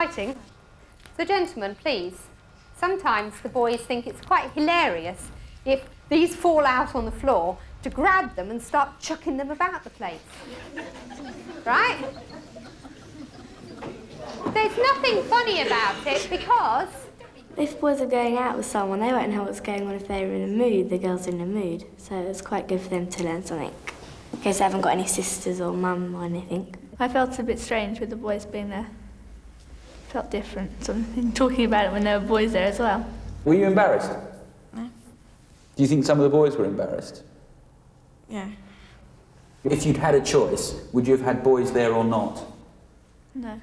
Fighting. So, gentlemen, please, sometimes the boys think it's quite hilarious if these fall out on the floor to grab them and start chucking them about the place. Right? There's nothing funny about it because... If boys are going out with someone, they won't know what's going on if they're in a mood, the girls are in a mood. So it's quite good for them to learn something, because they haven't got any sisters or mum or anything. I felt a bit strange with the boys being there. Felt different, something talking about it when there were boys there as well. Were you embarrassed? No. Do you think some of the boys were embarrassed? Yeah. If you'd had a choice, would you have had boys there or not? No.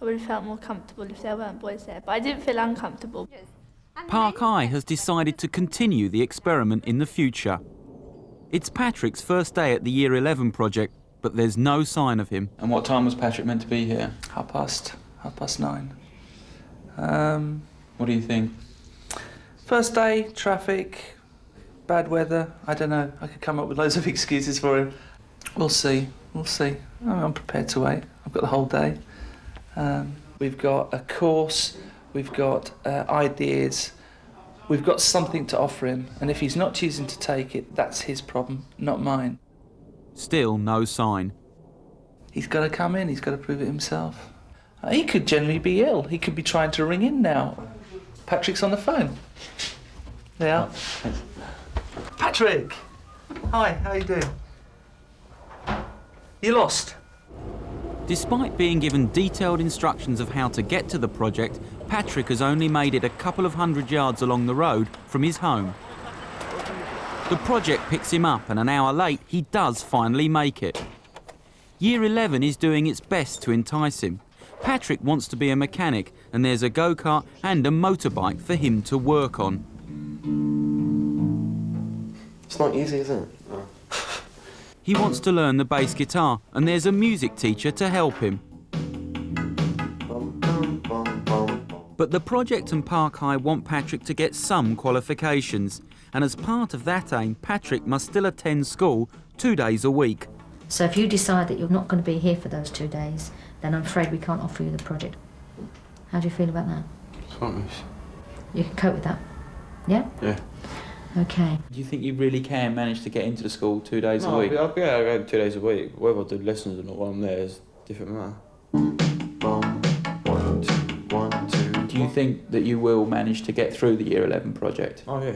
I would have felt more comfortable if there weren't boys there, but I didn't feel uncomfortable. Park High has decided to continue the experiment in the future. It's Patrick's first day at the Year 11 project, but there's no sign of him. And what time was Patrick meant to be here? 9:30. What do you think? First day, traffic, bad weather, I don't know. I could come up with loads of excuses for him. We'll see. I'm prepared to wait. I've got the whole day. We've got a course, we've got ideas, we've got something to offer him, and if he's not choosing to take it, that's his problem, not mine. Still no sign. He's got to come in, he's got to prove it himself. He could generally be ill, he could be trying to ring in now. Patrick's on the phone. Yeah. Patrick! Hi, how you doing? You lost? Despite being given detailed instructions of how to get to the project, Patrick has only made it a couple of 100 yards along the road from his home. The project picks him up and an hour late, he does finally make it. Year 11 is doing its best to entice him. Patrick wants to be a mechanic and there's a go-kart and a motorbike for him to work on. It's not easy, is it? No. He wants to learn the bass guitar and there's a music teacher to help him. But the project and Park High want Patrick to get some qualifications, and as part of that aim, Patrick must still attend school 2 days a week. So if you decide that you're not going to be here for those 2 days, then I'm afraid we can't offer you the project. How do you feel about that? It's nice. You can cope with that? Yeah? Yeah. Okay. Do you think you really can manage to get into the school 2 days a week? I'll be able to go 2 days a week. Whether I do lessons or not while I'm there is a different matter. 1, 2, 1, 2. Do you think that you will manage to get through the Year 11 project? Oh, yeah.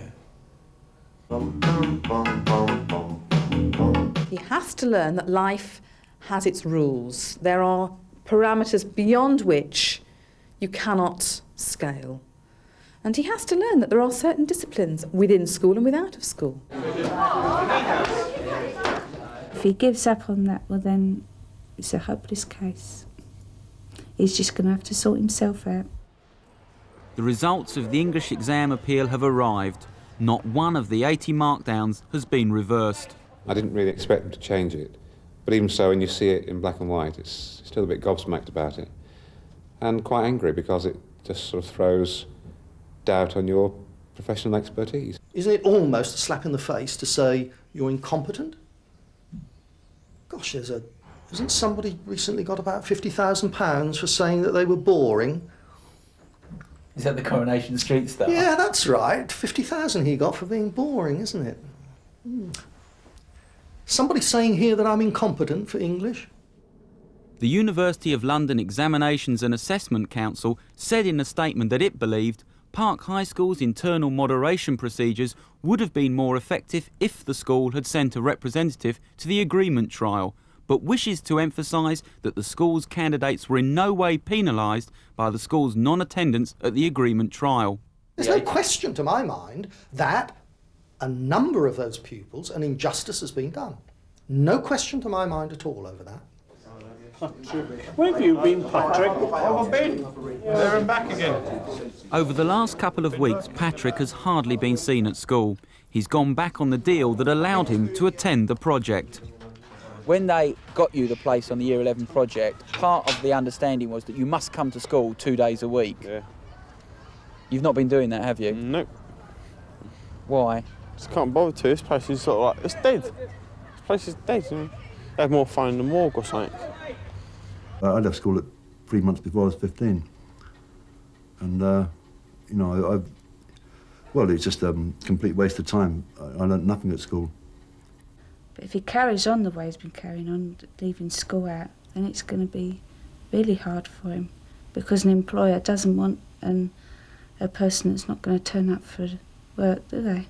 He has to learn that life has its rules. There are parameters beyond which you cannot scale. And he has to learn that there are certain disciplines within school and without of school. If he gives up on that, well then it's a hopeless case. He's just going to have to sort himself out. The results of the English exam appeal have arrived. Not one of the 80 markdowns has been reversed. I didn't really expect them to change it, but even so, when you see it in black and white, it's still a bit gobsmacked about it, and quite angry because it just sort of throws doubt on your professional expertise. Isn't it almost a slap in the face to say you're incompetent? Gosh, hasn't somebody recently got about £50,000 for saying that they were boring? Is that the Coronation Street stuff? Yeah, that's right. 50,000 he got for being boring, isn't it? Somebody saying here that I'm incompetent for English? The University of London Examinations and Assessment Council said in a statement that it believed Park High School's internal moderation procedures would have been more effective if the school had sent a representative to the agreement trial, but wishes to emphasise that the school's candidates were in no way penalised by the school's non-attendance at the agreement trial. There's no question to my mind that a number of those pupils, an injustice has been done. No question to my mind at all over that. Where have you been, Patrick? I've been there and back again. Over the last couple of weeks, Patrick has hardly been seen at school. He's gone back on the deal that allowed him to attend the project. When they got you the place on the Year 11 project, part of the understanding was that you must come to school 2 days a week. Yeah. You've not been doing that, have you? Nope. Why? Just can't bother to. This place is sort of like, it's dead. This place is dead. You know? They have more fun in the morgue or something. I left school at 3 months before I was 15. And, you know, well, it's just a complete waste of time. I learnt nothing at school. But if he carries on the way he's been carrying on, leaving school out, then it's going to be really hard for him, because an employer doesn't want a person that's not going to turn up for work, do they?